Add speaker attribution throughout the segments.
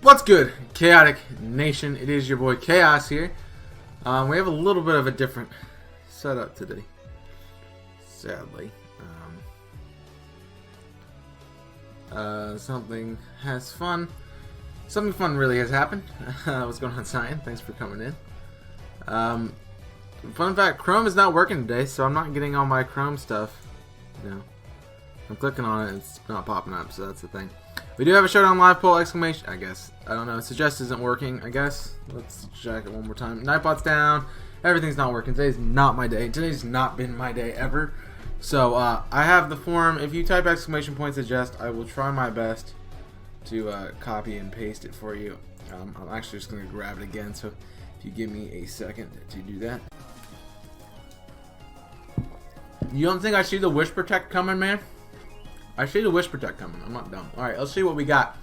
Speaker 1: What's good, Chaotic Nation? It is your boy Chaos here. We have a little bit of a different setup today, sadly. Something fun really has happened. What's going on, Cyan? Thanks for coming in. Fun fact, Chrome is not working today, so I'm not getting all my Chrome stuff. You know, I'm clicking on it, it's not popping up, so that's the thing. We do have a Showdown live poll, exclamation, I guess. I don't know, suggest isn't working, I guess. Let's check it one more time. Nightbot's down, everything's not working. Today's not my day. Today's not been my day ever. So, I have the form. If you type exclamation point suggest, I will try my best to copy and paste it for you. I'm actually just going to grab it again, so if you give me a second to do that. You don't think I see the Wish Protect coming, man? I see the Wish Protect coming. I'm not dumb. Alright, let's see what we got.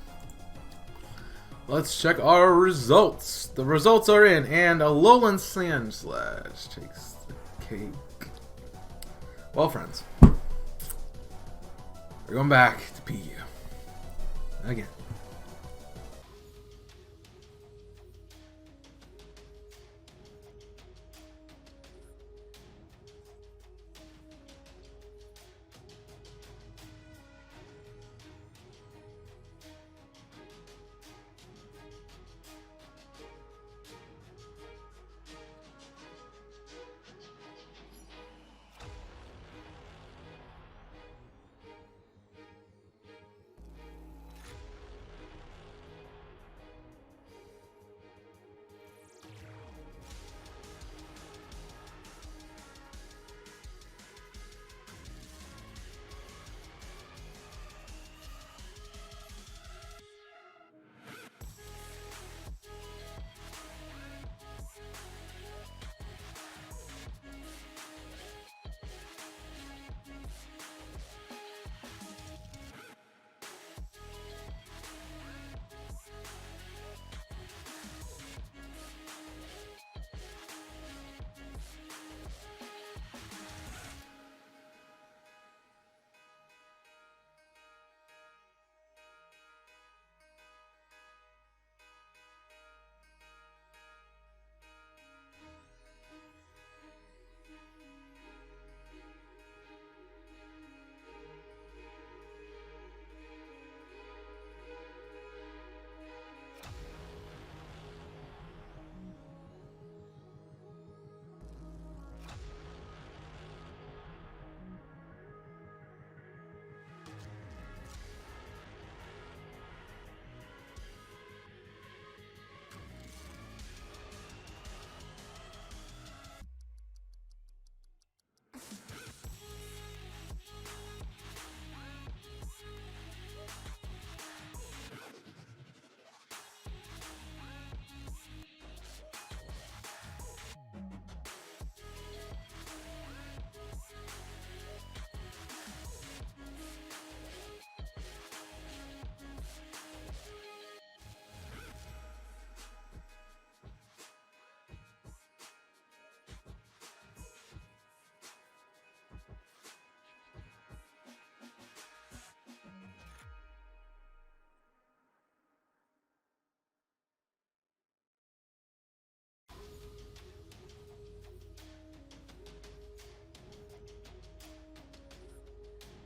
Speaker 1: Let's check our results. The results are in, and Alolan Sandslash takes the cake. Well, friends, we're going back to PU. Again.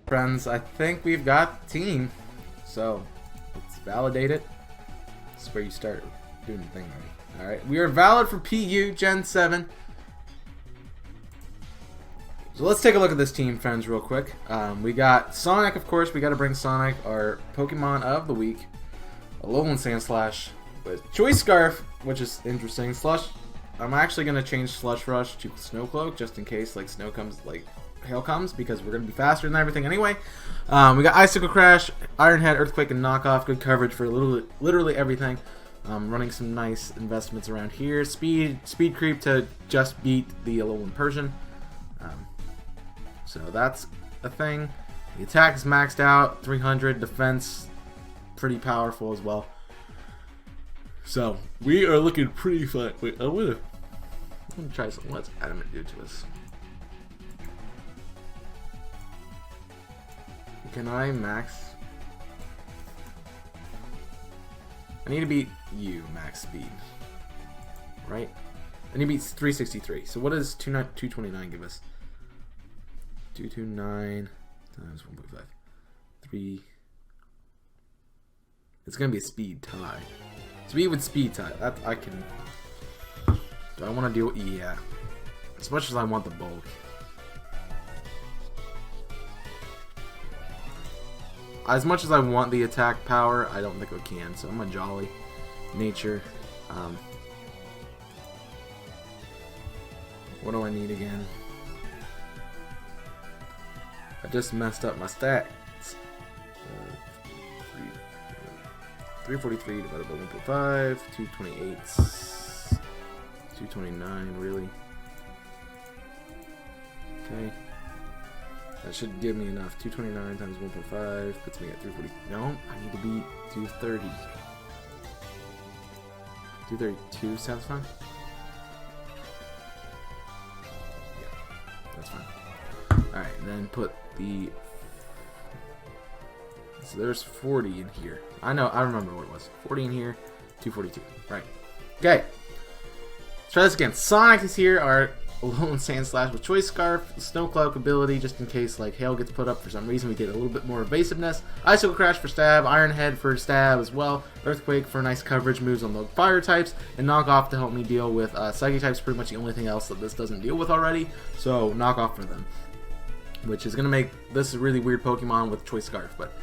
Speaker 1: Friends, I think we've got the team, so let's validate it. This is where you start doing the thing already. Alright, we are valid for PU Gen 7. So let's take a look at this team, friends, real quick. We got Sonic, of course. We got to bring Sonic, our Pokemon of the week. Alolan Sandslash with Choice Scarf, which is interesting. Slush. I'm actually going to change Slush Rush to Snow Cloak, just in case like snow comes, like hail comes, because we're going to be faster than everything anyway. We got Icicle Crash, Iron Head, Earthquake, and Knockoff. Good coverage for literally everything. Running some nice investments around here. Speed creep to just beat the Alolan Persian. So that's a thing. The attack is maxed out, 300. Defense, pretty powerful as well. So we are looking pretty fun. Wait, I'm gonna try something. What's Adamant do to us? Can I max? I need to beat you, max speed. Right? I need to beat 363. So what does 229 give us? 229 times 1.5. 3. It's going to be a speed tie. Speed with speed tie. That I can... Do I want to do... Yeah. As much as I want the bulk. As much as I want the attack power, I don't think I can. So I'm a Jolly Nature. What do I need again? I just messed up my stats. 343 divided by 1.5, 228, 229, really? Okay. That should give me enough. 229 times 1.5 puts me at 340. No, I need to beat 230. 232 sounds fine? Yeah, that's fine. Alright, then put the... So there's 40 in here. I remember what it was. 40 in here, 242. Right. Okay. Let's try this again. Sonic is here, our Alolan Sandslash with Choice Scarf, Snow Cloak ability, just in case like hail gets put up for some reason. We get a little bit more evasiveness. Icicle Crash for stab, Iron Head for stab as well, Earthquake for nice coverage moves on the fire types, and Knock Off to help me deal with Psychic types. Pretty much the only thing else that this doesn't deal with already. So Knock Off for them, which is gonna make this a really weird Pokemon with Choice Scarf, but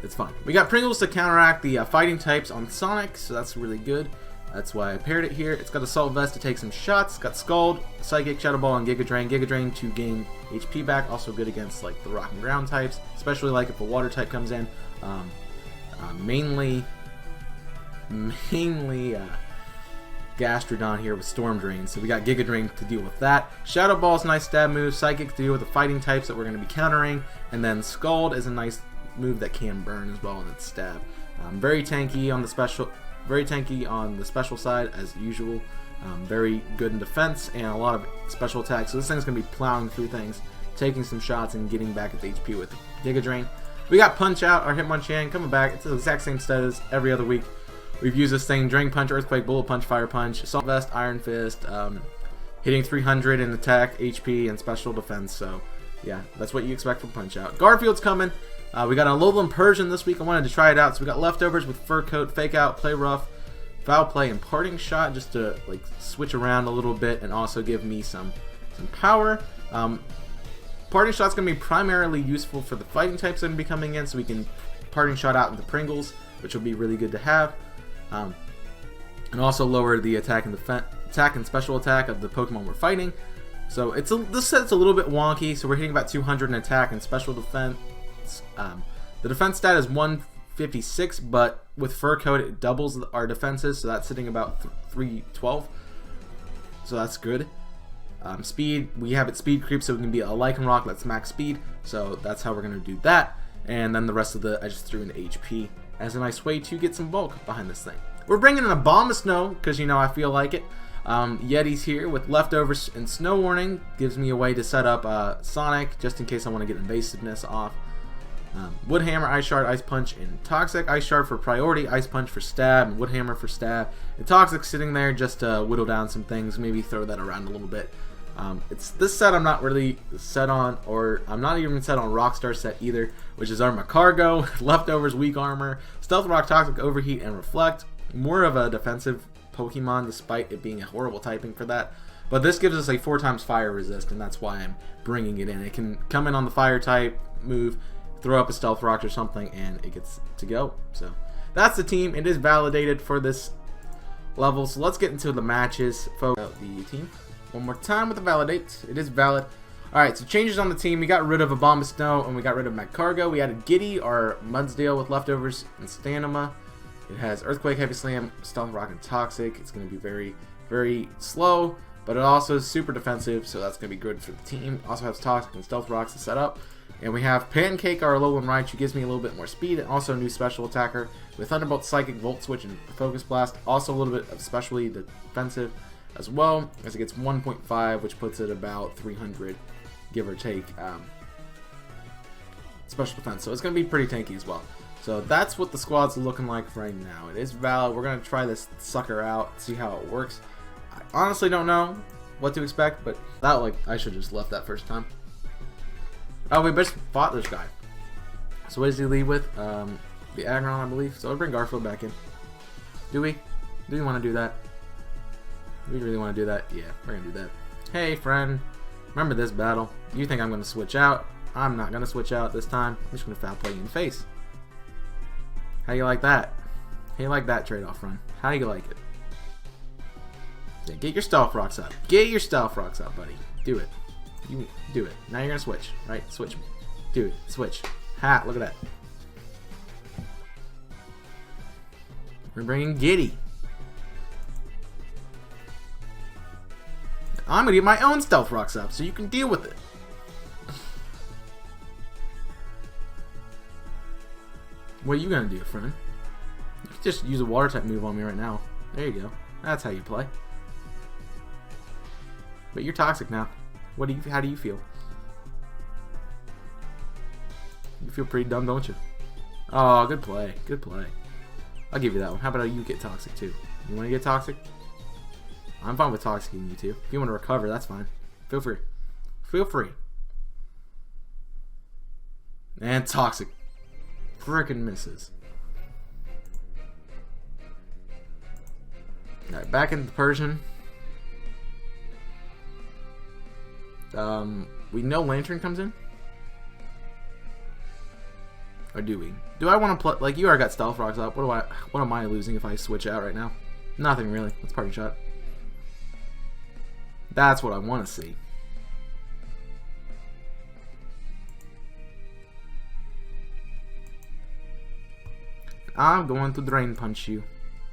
Speaker 1: it's fine. We got Pringles to counteract the fighting types on Sonic, so that's really good. That's why I paired it here. It's got Assault Vest to take some shots. Got Scald, Psychic, Shadow Ball, and Giga Drain. Giga Drain to gain HP back. Also good against like the Rock and Ground types, especially like if a Water type comes in. Mainly Gastrodon here with Storm Drain. So we got Giga Drain to deal with that. Shadow Ball's nice stab move. Psychic to deal with the fighting types that we're going to be countering, and then Scald is a nice move that can burn as well, and it's stab. Very tanky on the special. Very tanky on the special side as usual. Very good in defense and a lot of special attacks. So this thing's going to be plowing through things, taking some shots and getting back at the HP with Giga Drain. We got Punchout, our Hitmonchan, coming back. It's the exact same stat as every other week. We've used this thing: Drain Punch, Earthquake, Bullet Punch, Fire Punch, Assault Vest, Iron Fist, hitting 300 in attack, HP, and special defense. So yeah, that's what you expect from Punchout. Garfield's coming. We got an Alolan Persian this week. I wanted to try it out. So we got Leftovers with Fur Coat, Fake Out, Play Rough, Foul Play, and Parting Shot, just to like switch around a little bit and also give me some power. Parting Shot's going to be primarily useful for the fighting types that are going to be coming in, so we can Parting Shot out into Pringles, which will be really good to have. And also lower the attack and special attack of the Pokemon we're fighting. So this set's a little bit wonky. So we're hitting about 200 in attack and special defense. The defense stat is 156, but with Fur Coat it doubles our defenses, so that's sitting about 312. So that's good. Speed, we have it speed creep, so we can be a Lycanroc that's max speed. So that's how we're going to do that. And then the rest of I just threw into HP as a nice way to get some bulk behind this thing. We're bringing in a Bomb of Snow because I feel like it. Yeti's here with Leftovers and Snow Warning. Gives me a way to set up Sonic just in case I want to get invasiveness off. Wood Hammer, Ice Shard, Ice Punch, and Toxic. Ice Shard for priority, Ice Punch for stab, and Wood Hammer for stab. And Toxic sitting there just to whittle down some things, maybe throw that around a little bit. It's this set I'm not really set on, or I'm not even set on Rockstar set either, which is our Macargo, Leftovers, Weak Armor, Stealth Rock, Toxic, Overheat, and Reflect. More of a defensive Pokemon despite it being a horrible typing for that. But this gives us a 4x fire resist, and that's why I'm bringing it in. It can come in on the fire type move, throw up a Stealth Rock or something, and it gets to go. So that's the team. It is validated for this level. So let's get into the matches. Folks, the team one more time with the validate. It is valid. Alright, so changes on the team. We got rid of a Bomb of Snow, and we got rid of Magcargo. We added Giddy, our Mudsdale with Leftovers and Stanima. It has Earthquake, Heavy Slam, Stealth Rock, and Toxic. It's going to be very, very slow, but it also is super defensive, so that's going to be good for the team. Also has Toxic and Stealth Rocks to set up. And we have Pancake, our Alolan Raichu, gives me a little bit more speed, and also a new special attacker with Thunderbolt, Psychic, Volt Switch, and Focus Blast. Also a little bit of specially defensive as well, as it gets 1.5, which puts it about 300, give or take, special defense. So it's going to be pretty tanky as well. So So that's what the squad's looking like right now. It is valid. We're going to try this sucker out, see how it works. I honestly don't know what to expect, but that, like, I should have just left that first time. Oh, we just fought this guy. So what does he lead with? The Aggron, I believe. So I'll bring Garfield back in. Do we? Do we want to do that? Do we really want to do that? Yeah, we're going to do that. Hey, friend. Remember this battle. You think I'm going to switch out? I'm not going to switch out this time. I'm just going to foul play you in the face. How do you like that? How do you like that trade-off, friend? How do you like it? Yeah, get your Stealth Rocks up. Get your Stealth Rocks up, buddy. Do it. You do it. Now you're going to switch, right? Switch me. Do it. Switch. Ha, look at that. We're bringing Giddy. I'm going to get my own Stealth Rocks up so you can deal with it. What are you going to do, friend? You can just use a water type move on me right now. There you go. That's how you play. But you're toxic now. How do you feel? You feel pretty dumb, don't you? Oh, good play. Good play. I'll give you that one. How about you get toxic too? You want to get toxic? I'm fine with toxicing you too. If you want to recover, that's fine. Feel free. Feel free. And toxic. Frickin' misses. Alright, back into the Persian. We know Lantern comes in? Or do we? Do I want to play? Like, you already got Stealth Rocks up. What am I losing if I switch out right now? Nothing really. Let's party shot. That's what I want to see. I'm going to Drain Punch you,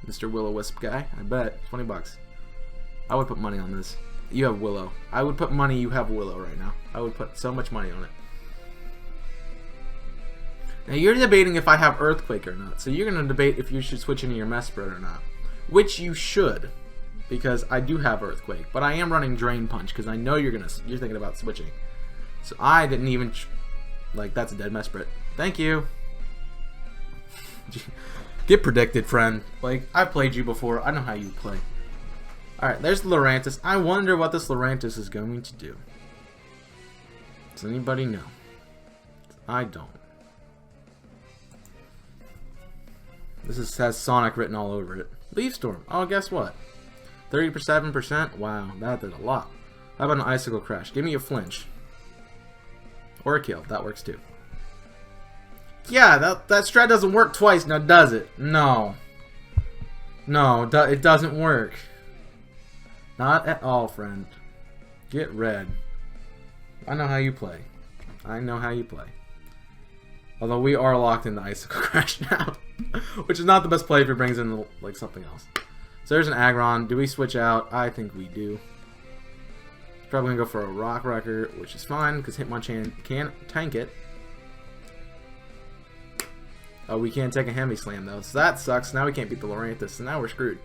Speaker 1: Mr. Will-O-Wisp guy. I bet. 20 bucks. I would put money on this. You have Willow. I would put money you have Willow right now. I would put so much money on it. Now you're debating if I have Earthquake or not. So you're going to debate if you should switch into your Mesprit or not. Which you should. Because I do have Earthquake. But I am running Drain Punch because I know you're thinking about switching. So I didn't even... Like, that's a dead Mesprit. Thank you. Get predicted, friend. Like, I've played you before. I know how you play. Alright, there's Lurantis. I wonder what this Lurantis is going to do. Does anybody know? I don't. This has Sonic written all over it. Leaf Storm. Oh, guess what? 37%? Wow, that did a lot. How about an Icicle Crash? Give me a flinch. Or a kill. That works too. Yeah, that strat doesn't work twice, now does it? No. No, it doesn't work. Not at all, friend. Get red. I know how you play. I know how you play. Although we are locked into Icicle Crash now. Which is not the best play if it brings in, like, something else. So there's an Aggron. Do we switch out? I think we do. Probably gonna go for a Rock Wrecker, which is fine, because Hitmonchan can tank it. Oh, we can't take a Hemi Slam, though. So that sucks. Now we can't beat the Lurantis, so now we're screwed.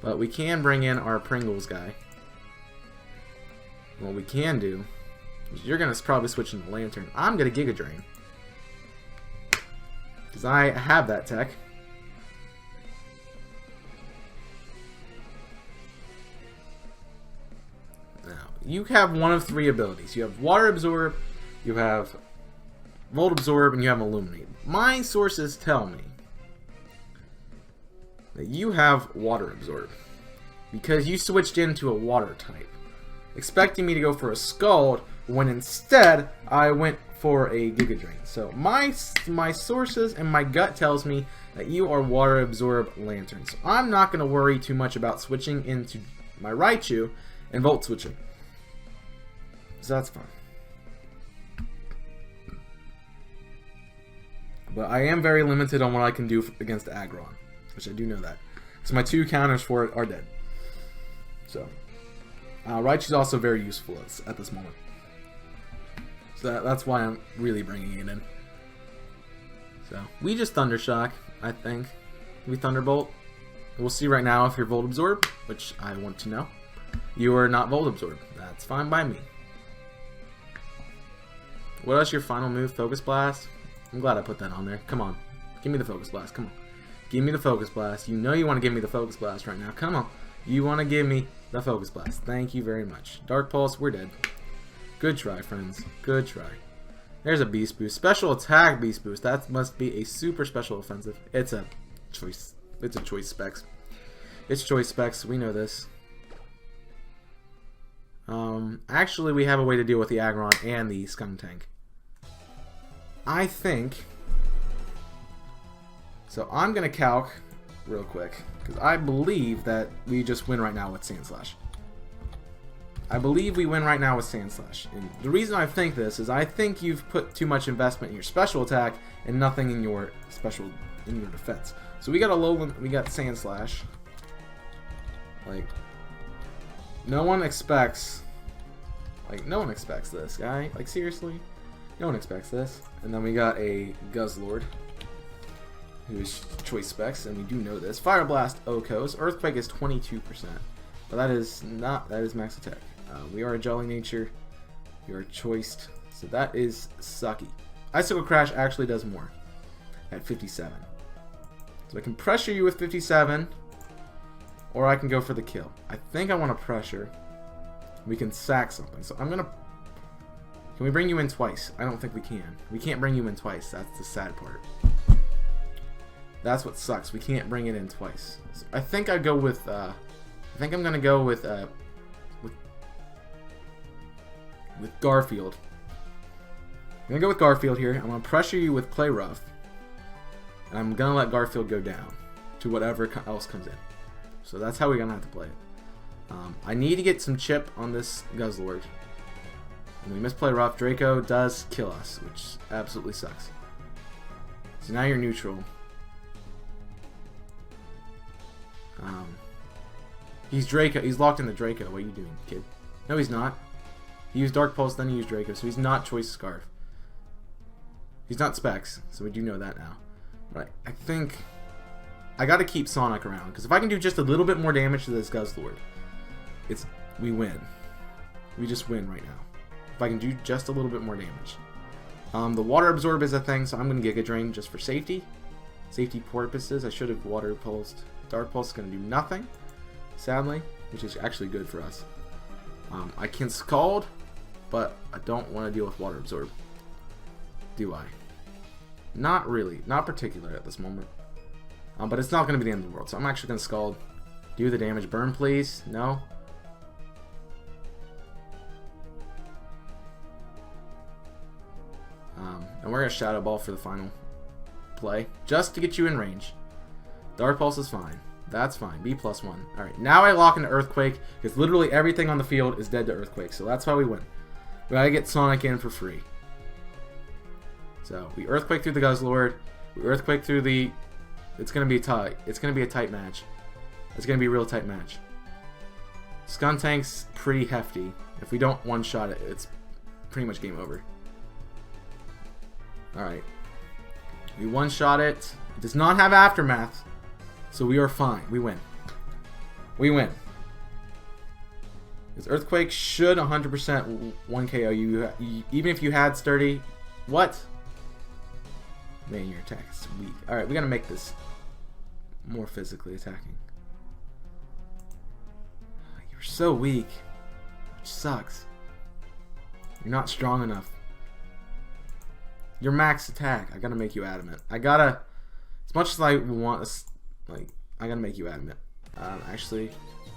Speaker 1: But we can bring in our Pringles guy. What we can do is you're going to probably switch into Lantern. I'm going to Giga Drain. Because I have that tech. Now, you have one of three abilities. You have Water Absorb, you have Volt Absorb, and you have Illuminate. My sources tell me that you have Water Absorb because you switched into a water type, expecting me to go for a Scald when instead I went for a Giga Drain. So my sources and my gut tells me that you are Water Absorb Lantern. So I'm not going to worry too much about switching into my Raichu and Volt switching. So that's fine. But I am very limited on what I can do against Aggron, which I do know that. So my two counters for it are dead. So, Raichu's also very useful at this moment. So that's why I'm really bringing it in. So, we just Thundershock, I think. We Thunderbolt. We'll see right now if you're Volt Absorb, which I want to know. You are not Volt Absorb. That's fine by me. What else your final move? Focus Blast? I'm glad I put that on there. Come on. Give me the Focus Blast. Come on. Give me the Focus Blast. You know you want to give me the Focus Blast right now. Come on. You want to give me the Focus Blast. Thank you very much. Dark Pulse, we're dead. Good try, friends. Good try. There's a Beast Boost. Special Attack Beast Boost. That must be a super special offensive. It's a choice. It's a choice specs. It's choice specs. We know this. Actually, we have a way to deal with the Aggron and the Skuntank. I think... So I'm going to calc real quick, because I believe that we just win right now with Sandslash. I believe we win right now with Sandslash. And the reason I think this is I think you've put too much investment in your special attack and nothing in your defense. So we got Alolan, we got Sandslash. Like, no one expects this, guy. Like, seriously? No one expects this. And then we got a Guzzlord, who is choice specs, and we do know this. Fire Blast, Okos. Earthquake is 22%. But that is max attack. We are a Jolly Nature. We are choiced. So that is sucky. Icicle Crash actually does more at 57. So I can pressure you with 57, or I can go for the kill. I think I want to pressure. We can sack something. So I'm going to... Can we bring you in twice? I don't think we can. We can't bring you in twice. That's the sad part. That's what sucks. We can't bring it in twice. So I think I'd go with... I think I'm going to go with Garfield. I'm going to go with Garfield here. I'm going to pressure you with Play Rough. And I'm going to let Garfield go down to whatever else comes in. So that's how we're going to have to play it. I need to get some chip on this Guzzlord. When we misplay Rough, Draco does kill us, which absolutely sucks. So now you're neutral. He's Draco. He's locked in the Draco. What are you doing, kid? No, he's not. He used Dark Pulse, then he used Draco, so he's not Choice Scarf. He's not Specs, so we do know that now. But I think I got to keep Sonic around, because if I can do just a little bit more damage to this Guzzlord, we win. We just win right now. If I can do just a little bit more damage. The Water Absorb is a thing, so I'm going to Giga Drain just for safety. Safety purposes. I should have Water Pulsed. Dark Pulse is going to do nothing, sadly, which is actually good for us. I can Scald, but I don't want to deal with Water Absorb. Do I? Not really. Not particular at this moment. But it's not going to be the end of the world, so I'm actually going to Scald. Do the damage. Burn, please. No. And we're going to Shadow Ball for the final play, just to get you in range. Dark Pulse is fine. That's fine. B+1. Alright, now I lock into Earthquake, because literally everything on the field is dead to Earthquake, so that's how we win. We gotta get Sonic in for free. So, we Earthquake through the Guzzlord, we Earthquake through the... It's gonna be tight. It's gonna be a tight match. It's gonna be a real tight match. Skuntank's pretty hefty. If we don't one-shot it, it's pretty much game over. Alright. We one-shot it. It does not have Aftermath. So we are fine. We win. We win. This Earthquake should 100% 1KO you. Even if you had Sturdy. What? Man, your attack is weak. Alright, we gotta make this more physically attacking. You're so weak. Which sucks. You're not strong enough. Your max attack. I gotta make you adamant. I gotta... As much as I want... Like, I gotta make you adamant. Actually,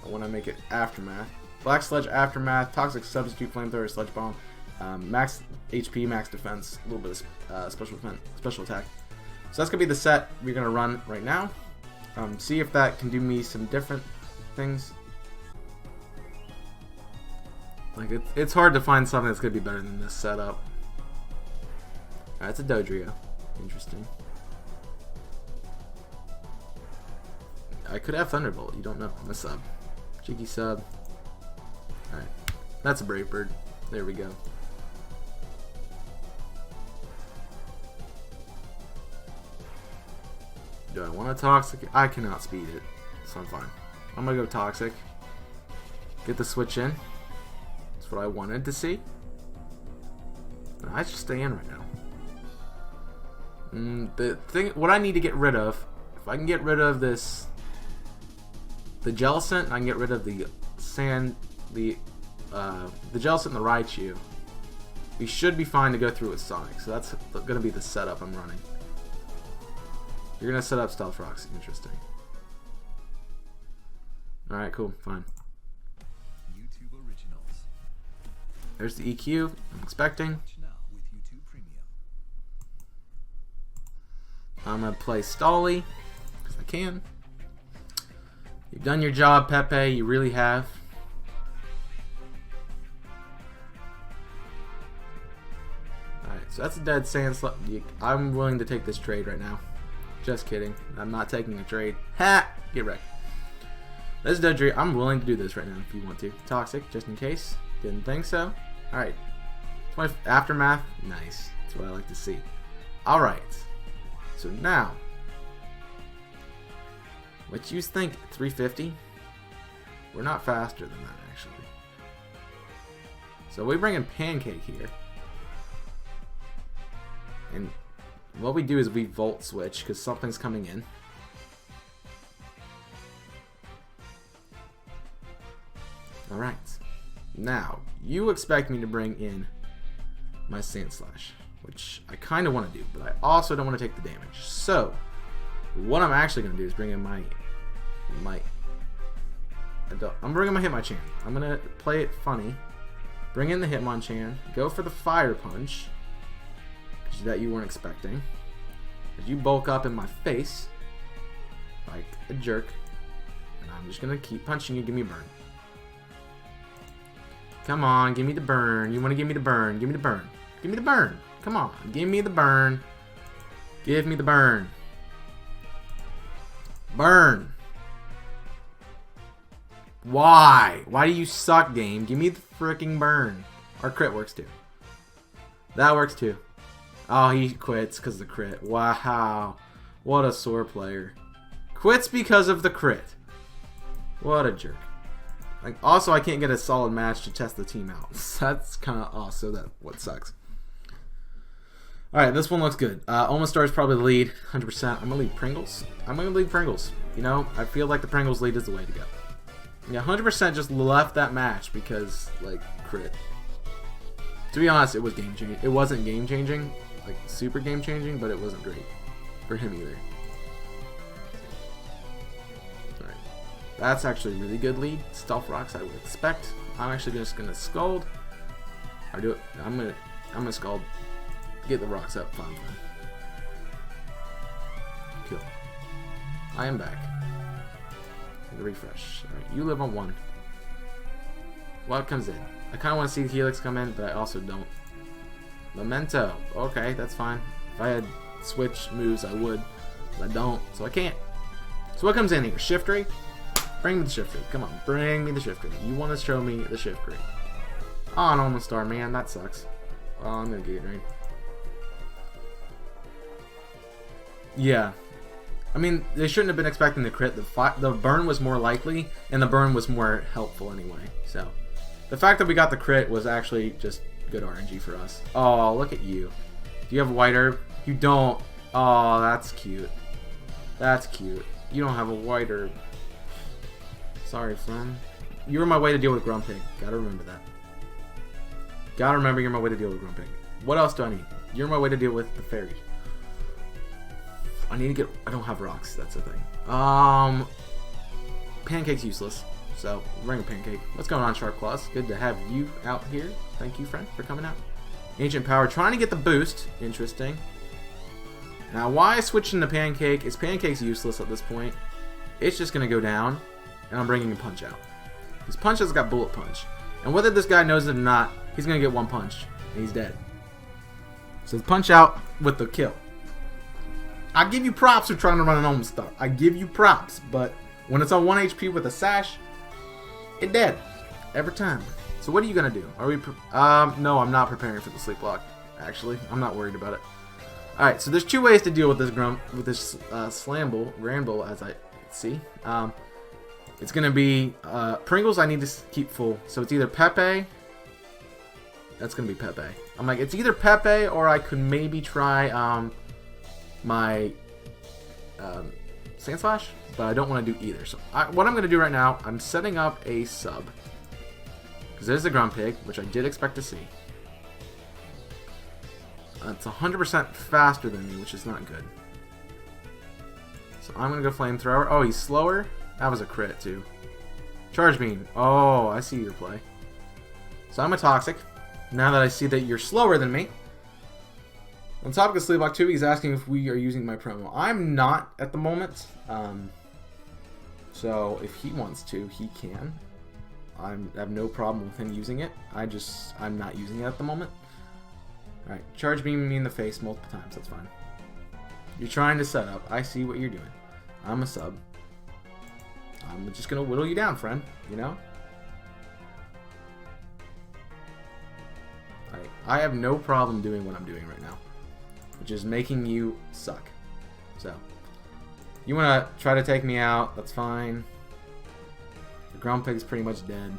Speaker 1: I want to make it Aftermath. Black Sledge, Aftermath, Toxic Substitute, Flamethrower, Sledge Bomb, max HP, max defense, a little bit of special attack. So that's gonna be the set we're gonna run right now. See if that can do me some different things. Like it's hard to find something that's gonna be better than this setup. Alright, it's a Dodrio. Interesting. I could have Thunderbolt, you don't know. I'm a sub. Cheeky sub. Alright. That's a Brave Bird. There we go. Do I want a Toxic? I cannot speed it, so I'm fine. I'm gonna go Toxic. Get the switch in. That's what I wanted to see. I just stay in right now. What I need to get rid of, if I can get rid of the Jellicent, I can get rid of the Jellicent and the Raichu. We should be fine to go through with Sonic, so that's going to be the setup I'm running. You're going to set up Stealth Rocks. Interesting. Alright, cool. Fine. YouTube Originals. There's the EQ I'm expecting. I'm going to play Stolly, because I can. You've done your job, Pepe. You really have. Alright, so that's a dead Sandslash. I'm willing to take this trade right now. Just kidding. I'm not taking a trade. Ha! Get wrecked. This is dead trade. I'm willing to do this right now if you want to. Toxic, just in case. Didn't think so. Alright. Aftermath. Nice. That's what I like to see. Alright. So now, what you think? 350? We're not faster than that, actually. So we bring in Pancake here. And what we do is we Volt Switch, because something's coming in. Alright. Now, you expect me to bring in my Sandslash, which I kind of want to do, but I also don't want to take the damage. So, what I'm actually going to do is bring in I'm bringing my Hitmonchan. I'm going to play it funny. Bring in the Hitmonchan. Go for the Fire Punch that you weren't expecting. As you bulk up in my face like a jerk. And I'm just going to keep punching you. Give me a burn. Come on, give me the burn. You want to give me the burn. Give me the burn. Give me the burn. Come on, give me the burn. Give me the burn. Burn. Why? Why do you suck, game? Give me the freaking burn. Our crit works too. That works too. Oh, he quits because of the crit. Wow. What a sore player. Quits because of the crit. What a jerk. Like, also, I can't get a solid match to test the team out. That's kind of also what sucks. Alright, this one looks good. Omastar is probably the lead, 100%. I'm going to lead Pringles. I'm going to lead Pringles. You know, I feel like the Pringles lead is the way to go. Yeah, 100% just left that match because, like, crit. To be honest, it was game-changing. It wasn't game-changing, like, super game-changing, but it wasn't great for him either. Alright. That's actually a really good lead. Stealth Rocks, I would expect. I'm actually just going to Scald. I'm going to Scald. Get the rocks up, fine. Cool. I am back. Refresh. Alright, you live on 1. What comes in? I kind of want to see the Helix come in, but I also don't. Memento. Okay, that's fine. If I had switch moves, I would. But I don't, so I can't. So what comes in here? Shift Ray? Bring me the Shift Ray. Come on, bring me the Shift Ray. You want to show me the Shift Ray. Oh, an Omastar, man. That sucks. Well, I'm going to Giga Drain. Yeah. I mean, they shouldn't have been expecting the crit. The burn was more likely, and the burn was more helpful anyway. So, the fact that we got the crit was actually just good RNG for us. Oh, look at you. Do you have a White Herb? You don't. Oh, that's cute. That's cute. You don't have a White Herb. Sorry, friend. You were my way to deal with Grumpig. Gotta remember that. Gotta remember you're my way to deal with Grumpig. What else do I need? You're my way to deal with the fairies. I need to get... I don't have rocks. That's the thing. Pancake's useless. So, bring a Pancake. What's going on, Sharp Claws? Good to have you out here. Thank you, friend, for coming out. Ancient Power. Trying to get the boost. Interesting. Now, why switching to Pancake? Is Pancake's useless at this point? It's just going to go down. And I'm bringing a Punchout. Because Punchout's got Bullet Punch. And whether this guy knows it or not, he's going to get one punch. And he's dead. So, Punchout with the kill. I give you props for trying to run an Omastar. I give you props, but when it's on 1 HP with a Sash, it dead every time. So what are you gonna do? Are we? No, I'm not preparing for the Sleep Block. Actually, I'm not worried about it. All right, so there's 2 ways to deal with this Slamble, Ramble, as I see. It's gonna be Pringles. I need to keep full, so it's either Pepe. That's gonna be Pepe. I'm like, it's either Pepe or I could maybe try
Speaker 2: my Sandslash, but I don't want to do either. So what I'm going to do right now, I'm setting up a sub. Because there's the Grumpig, which I did expect to see. It's 100% faster than me, which is not good. So I'm going to go Flamethrower. Oh, he's slower? That was a crit, too. Charge Beam. Oh, I see your play. So I'm a Toxic. Now that I see that you're slower than me. On topic of Sleepwalk 2, he's asking if we are using my promo. I'm not at the moment. So if he wants to, he can. I have no problem with him using it. I'm not using it at the moment. Alright, charge beam me in the face multiple times. That's fine. You're trying to set up. I see what you're doing. I'm a sub. I'm just going to whittle you down, friend. You know? I have no problem doing what I'm doing right now. Which is making you suck. So, you want to try to take me out, that's fine. The Grumpig's pretty much dead.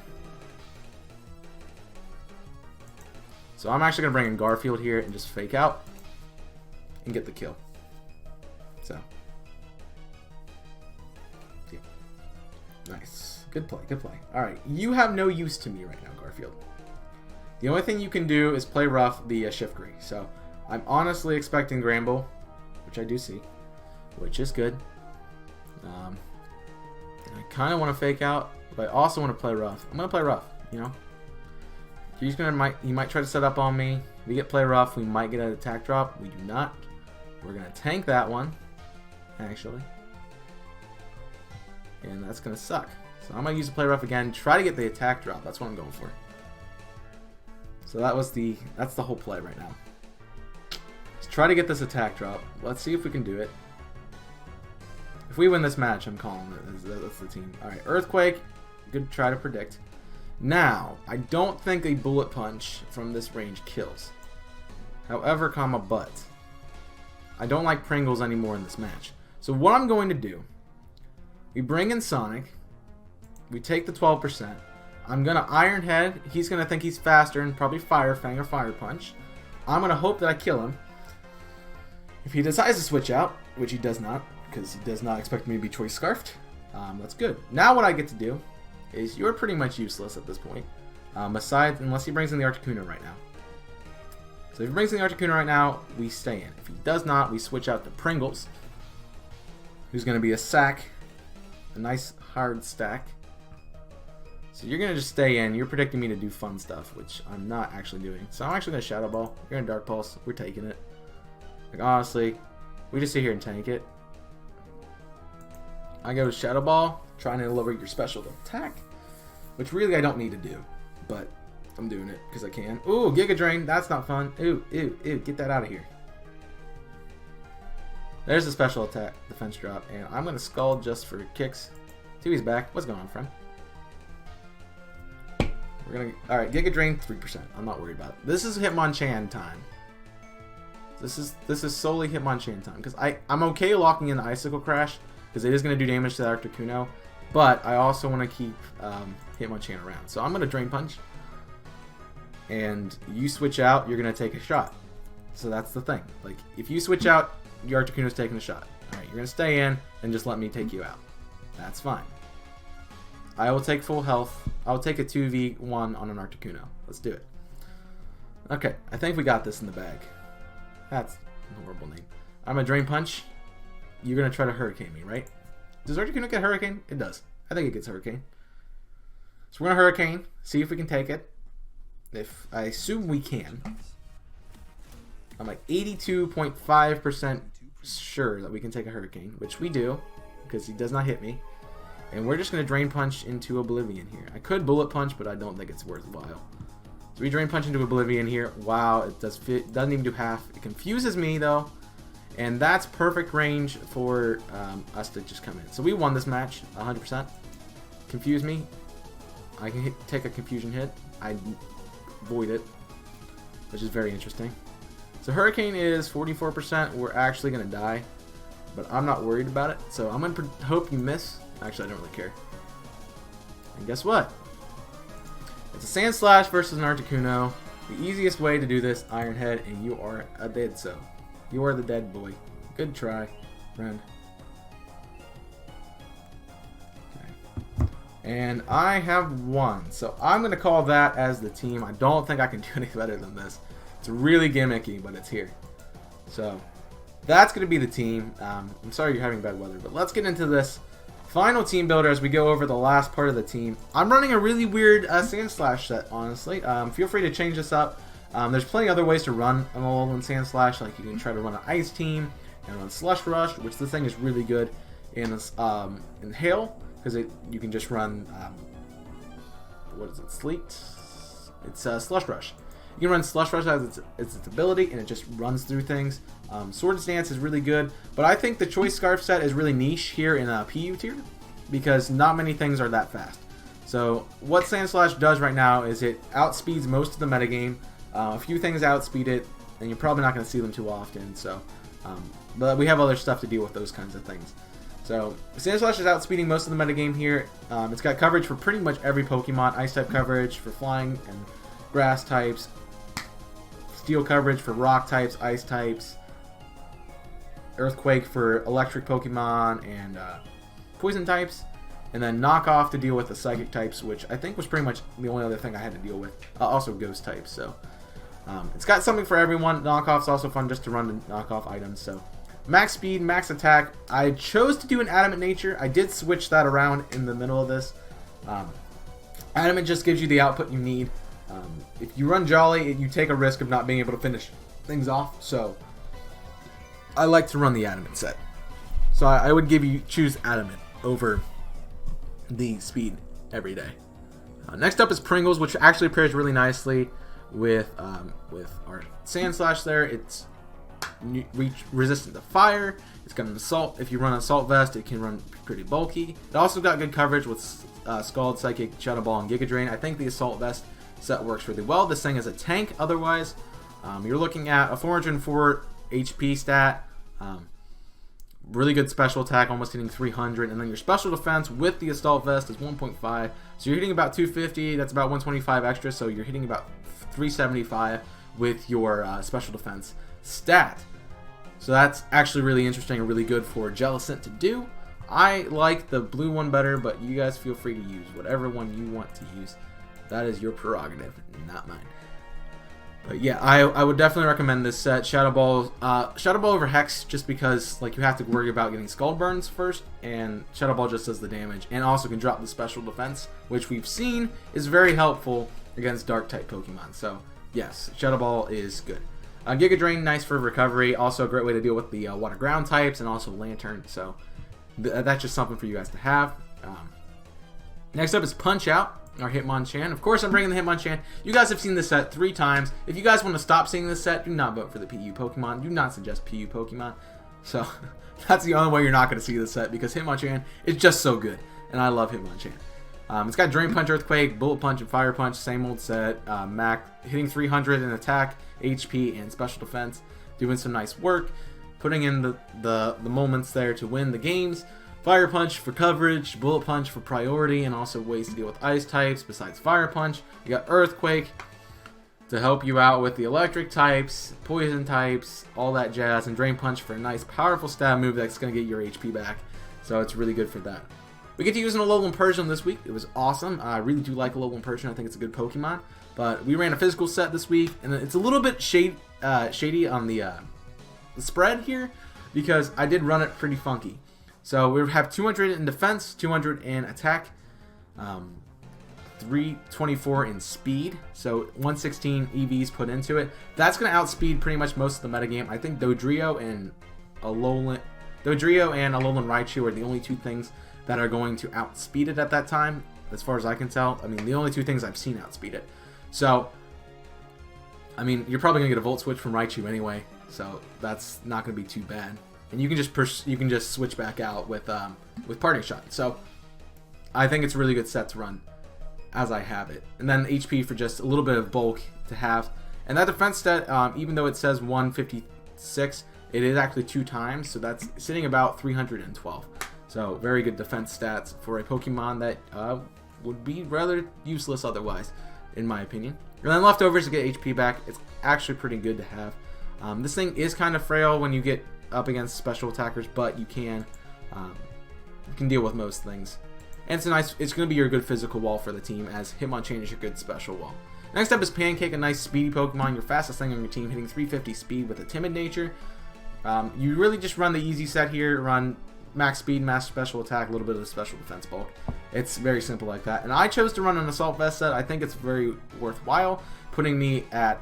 Speaker 2: So I'm actually going to bring in Garfield here and just fake out. And get the kill. So. Yeah. Nice. Good play, good play. Alright, you have no use to me right now, Garfield. The only thing you can do is play rough the Shift Gree. So, I'm honestly expecting Gramble, which I do see, which is good. I kind of want to fake out, but I also want to play rough. I'm going to play rough, you know. He might try to set up on me. We get play rough, we might get an attack drop. We do not. We're going to tank that one, actually. And that's going to suck. So I'm going to use the play rough again, try to get the attack drop. That's what I'm going for. So that's the whole play right now. Try to get this attack drop. Let's see if we can do it. If we win this match, I'm calling it. That's the team. Alright, Earthquake. Good try to predict. Now, I don't think a Bullet Punch from this range kills. However, but I don't like Pringles anymore in this match. So what I'm going to do, we bring in Sonic. We take the 12%. I'm going to Iron Head. He's going to think he's faster and probably Fire Fang or Fire Punch. I'm going to hope that I kill him. If he decides to switch out, which he does not, because he does not expect me to be Choice Scarfed, that's good. Now what I get to do is you're pretty much useless at this point, unless he brings in the Articuno right now. So if he brings in the Articuno right now, we stay in. If he does not, we switch out to Pringles, who's going to be a sack, a nice hard stack. So you're going to just stay in. You're predicting me to do fun stuff, which I'm not actually doing. So I'm actually going to Shadow Ball. You're going to Dark Pulse. We're taking it. Like, honestly, we just sit here and tank it. I go to Shadow Ball, trying to lower your special attack, which really I don't need to do, but I'm doing it because I can. Ooh, Giga Drain, that's not fun. Ooh, get that out of here. There's the special attack, defense drop, and I'm going to Scald just for kicks. Tiwi's back. What's going on, friend? We're going to... Alright, Giga Drain, 3%. I'm not worried about it. This is Hitmonchan time. This is solely Hitmonchan time, because I'm okay locking in the Icicle Crash, because it is going to do damage to the Articuno, but I also want to keep Hitmonchan around. So I'm going to Drain Punch, and you switch out, you're going to take a shot. So that's the thing. Like, if you switch out, your Articuno's taking a shot. Alright, you're going to stay in, and just let me take you out. That's fine. I will take full health. I'll take a 2v1 on an Articuno. Let's do it. Okay, I think we got this in the bag. That's a horrible name. I'm going to Drain Punch. You're going to try to Hurricane me, right? Does Articuno get Hurricane? It does. I think it gets Hurricane. So we're going to Hurricane. See if we can take it. I assume we can. I'm like 82.5% sure that we can take a Hurricane, which we do, because he does not hit me. And we're just going to Drain Punch into Oblivion here. I could Bullet Punch, but I don't think it's worthwhile. So we Drain Punch into Oblivion here. Wow, it doesn't even do half. It confuses me, though. And that's perfect range for us to just come in. So we won this match 100%. Confuse me. I can take a confusion hit. I void it, which is very interesting. So Hurricane is 44%. We're actually going to die, but I'm not worried about it. So I'm going to hope you miss. Actually, I don't really care. And guess what? It's a Sandslash versus an Articuno. The easiest way to do this, Iron Head, and you are a dead so. You are the dead boy. Good try, friend. Okay. And I have one, so I'm going to call that as the team. I don't think I can do any better than this. It's really gimmicky, but it's here. So that's going to be the team. I'm sorry you're having bad weather, but let's get into this final team builder as we go over the last part of the team. I'm running a really weird Sandslash set, honestly. Feel free to change this up. There's plenty of other ways to run an Alolan Sandslash, like you can try to run an Ice team and run Slush Rush, which this thing is really good in Hail, because you can just run, what is it, Sleet? It's Slush Rush. You can run Slush Rush as its ability, and it just runs through things. Swords Dance is really good, but I think the Choice Scarf set is really niche here in PU tier, because not many things are that fast. So what Sandslash does right now is it outspeeds most of the metagame. A few things outspeed it, and you're probably not going to see them too often. So, but we have other stuff to deal with those kinds of things. So Sandslash is outspeeding most of the metagame here. It's got coverage for pretty much every Pokemon. Ice type coverage for flying and grass types. Steel coverage for rock types, ice types. Earthquake for electric Pokemon and poison types. And then knockoff to deal with the psychic types, which I think was pretty much the only other thing I had to deal with. Also ghost types. So it's got something for everyone. Knockoff's also fun just to run the knockoff items. So max speed, max attack. I chose to do an Adamant Nature. I did switch that around in the middle of this. Adamant just gives you the output you need. If you run Jolly, you take a risk of not being able to finish things off. So I like to run the Adamant set. So I would choose Adamant over the speed every day. Next up is Pringles, which actually pairs really nicely with our Sandslash there. It's resistant to fire. It's got an assault. If you run Assault Vest, it can run pretty bulky. It also got good coverage with Scald, Psychic, Shadow Ball, and Giga Drain. I think the Assault Vest set works really well. This thing is a tank otherwise. You're looking at a 404 HP stat. Really good special attack, almost hitting 300, and then your special defense with the Assault Vest is 1.5, so you're hitting about 250. That's about 125 extra, so you're hitting about 375 with your special defense stat. So that's actually really interesting and really good for Jellicent to do. I like the blue one better, but you guys feel free to use whatever one you want to use. That is your prerogative, not mine. But yeah, I would definitely recommend this set. Shadow Ball over Hex, just because like you have to worry about getting Scald Burns first, and Shadow Ball just does the damage, and also can drop the special defense, which we've seen is very helpful against Dark type Pokemon. So yes, Shadow Ball is good. Giga Drain, nice for recovery. Also a great way to deal with the Water Ground types, and also Lantern. So that's just something for you guys to have. Next up is Punchout, our Hitmonchan. Of course, I'm bringing the Hitmonchan. You guys have seen this set 3 times. If you guys want to stop seeing this set, do not vote for the PU Pokemon. Do not suggest PU Pokemon. So, that's the only way you're not going to see this set, because Hitmonchan is just so good. And I love Hitmonchan. It's got Drain Punch, Earthquake, Bullet Punch, and Fire Punch. Same old set. Hitting 300 in attack, HP, and special defense. Doing some nice work. Putting in the moments there to win the games. Fire Punch for coverage, Bullet Punch for priority, and also ways to deal with ice types besides Fire Punch. You got Earthquake to help you out with the electric types, poison types, all that jazz, and Drain Punch for a nice powerful stab move that's going to get your HP back. So it's really good for that. We get to use an Alolan Persian this week. It was awesome. I really do like Alolan Persian. I think it's a good Pokemon. But we ran a physical set this week, and it's a little bit shady on the spread here, because I did run it pretty funky. So we have 200 in defense, 200 in attack, 324 in speed. So 116 EVs put into it. That's going to outspeed pretty much most of the metagame. I think Dodrio and Alolan Raichu are the only 2 things that are going to outspeed it at that time, as far as I can tell. I mean, the only 2 things I've seen outspeed it. So, I mean, you're probably going to get a Volt Switch from Raichu anyway, so that's not going to be too bad. And you can just switch back out with Parting Shot. So I think it's a really good set to run as I have it. And then HP for just a little bit of bulk to have. And that defense stat, even though it says 156, it is actually 2 times. So that's sitting about 312. So very good defense stats for a Pokemon that would be rather useless otherwise, in my opinion. And then leftovers to get HP back. It's actually pretty good to have. This thing is kind of frail when you get up against special attackers, but you can deal with most things. And it's going to be your good physical wall for the team, as Hitmonchan is your good special wall. Next up is Pancake, a nice speedy Pokemon, your fastest thing on your team, hitting 350 speed with a timid nature. You really just run the easy set here, run max speed, max special attack, a little bit of special defense bulk. It's very simple like that. And I chose to run an Assault Vest set. I think it's very worthwhile, putting me at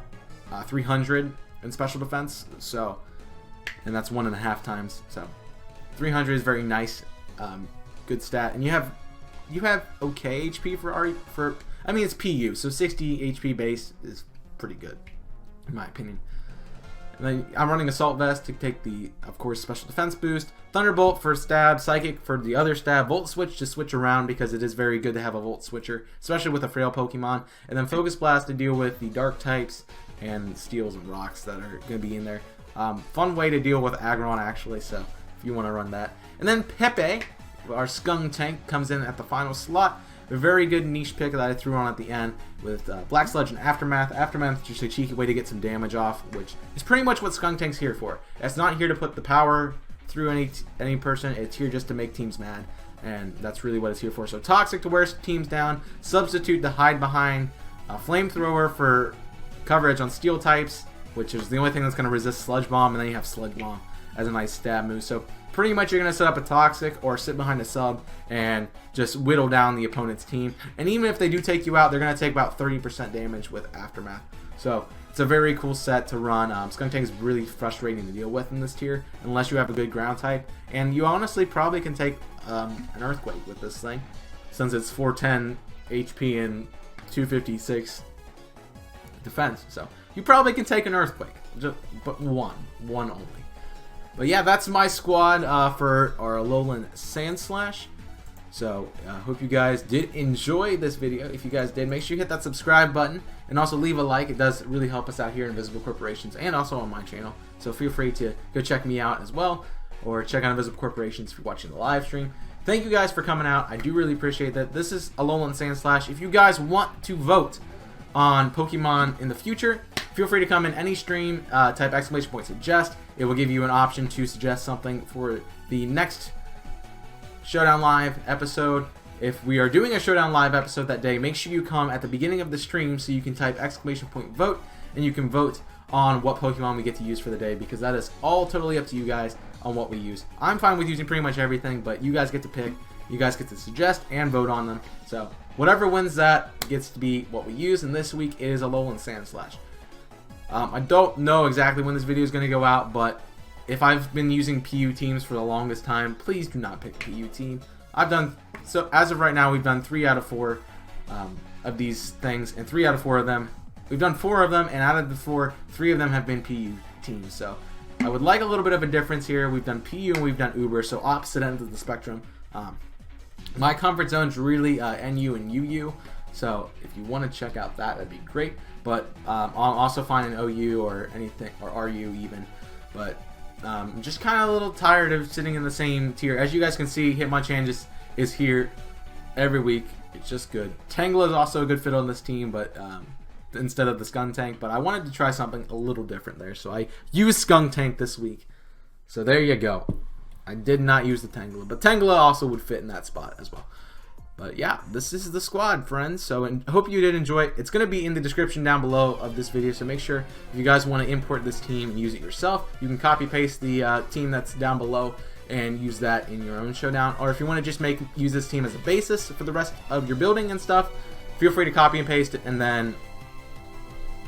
Speaker 2: 300 in special defense. So, and that's 1.5 times. So 300 is very nice, good stat. And you have okay HP for I mean, it's PU, so 60 HP base is pretty good, in my opinion. And then I'm running Assault Vest to take the, of course, special defense boost. Thunderbolt for stab, Psychic for the other stab, Volt Switch to switch around because it is very good to have a Volt Switcher, especially with a frail Pokemon. And then Focus Blast to deal with the dark types and steels and rocks that are going to be in there. Fun way to deal with Aggron, actually, so if you want to run that. And then Pepe, our Skunk Tank, comes in at the final slot. A very good niche pick that I threw on at the end with Black Sludge and Aftermath. Aftermath is just a cheeky way to get some damage off, which is pretty much what Skunk Tank's here for. It's not here to put the power through any person. It's here just to make teams mad, and that's really what it's here for. So Toxic to wear teams down, Substitute to hide behind, Flamethrower for coverage on Steel types, which is the only thing that's going to resist Sludge Bomb, and then you have Sludge Bomb as a nice stab move. So pretty much you're going to set up a Toxic or sit behind a sub and just whittle down the opponent's team. And even if they do take you out, they're going to take about 30% damage with Aftermath. So it's a very cool set to run. Skunk Tank is really frustrating to deal with in this tier unless you have a good ground type. And you honestly probably can take an Earthquake with this thing, since it's 410 HP and 256 defense. So you probably can take an Earthquake, but one only. But yeah, that's my squad for our Alolan Sandslash. So I hope you guys did enjoy this video. If you guys did, make sure you hit that subscribe button and also leave a like. It does really help us out here in Invisible Corporations and also on my channel. So feel free to go check me out as well, or check out Invisible Corporations if you're watching the live stream. Thank you guys for coming out. I do really appreciate that. This is Alolan Sandslash. If you guys want to vote on Pokemon in the future, feel free to come in any stream, type !suggest. It will give you an option to suggest something for the next Showdown Live episode. If we are doing a Showdown Live episode that day, make sure you come at the beginning of the stream so you can type !vote, and you can vote on what Pokemon we get to use for the day, because that is all totally up to you guys on what we use. I'm fine with using pretty much everything, but you guys get to pick, you guys get to suggest and vote on them. So whatever wins that gets to be what we use, and this week is Alolan Sandslash. I don't know exactly when this video is going to go out, but if I've been using PU teams for the longest time, please do not pick a PU team. So as of right now, we've done 3 out of 4 of these things, and 3 out of 4 of them, we've done 4 of them, and out of the 4, 3 of them have been PU teams. So I would like a little bit of a difference here. We've done PU and we've done Uber, so opposite ends of the spectrum. My comfort zone is really NU and UU. So if you want to check out that, that'd be great. But I'm also fine in OU or anything, or RU even. But I'm just kind of a little tired of sitting in the same tier. As you guys can see, Hitmonchan just is here every week. It's just good. Tangela is also a good fit on this team, but instead of the Skunk Tank. But I wanted to try something a little different there, so I used Skunk Tank this week. So there you go. I did not use the Tangela, but Tangela also would fit in that spot as well. But yeah, this is the squad, friends. So I hope you did enjoy it. It's going to be in the description down below of this video. So make sure if you guys want to import this team and use it yourself, you can copy paste the team that's down below and use that in your own Showdown. Or if you want to just use this team as a basis for the rest of your building and stuff, feel free to copy and paste it and then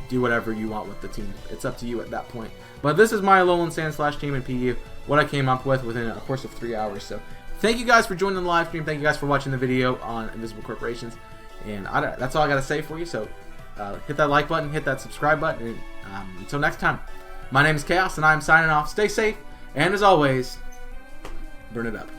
Speaker 2: do whatever you want with the team. It's up to you at that point. But this is my Alolan Sandslash team in PU, what I came up with within a course of 3 hours. So thank you guys for joining the live stream. Thank you guys for watching the video on Invisible Corporations. And that's all I got to say for you. So hit that like button, hit that subscribe button. And until next time, my name is Chaos, and I'm signing off. Stay safe, and as always, burn it up.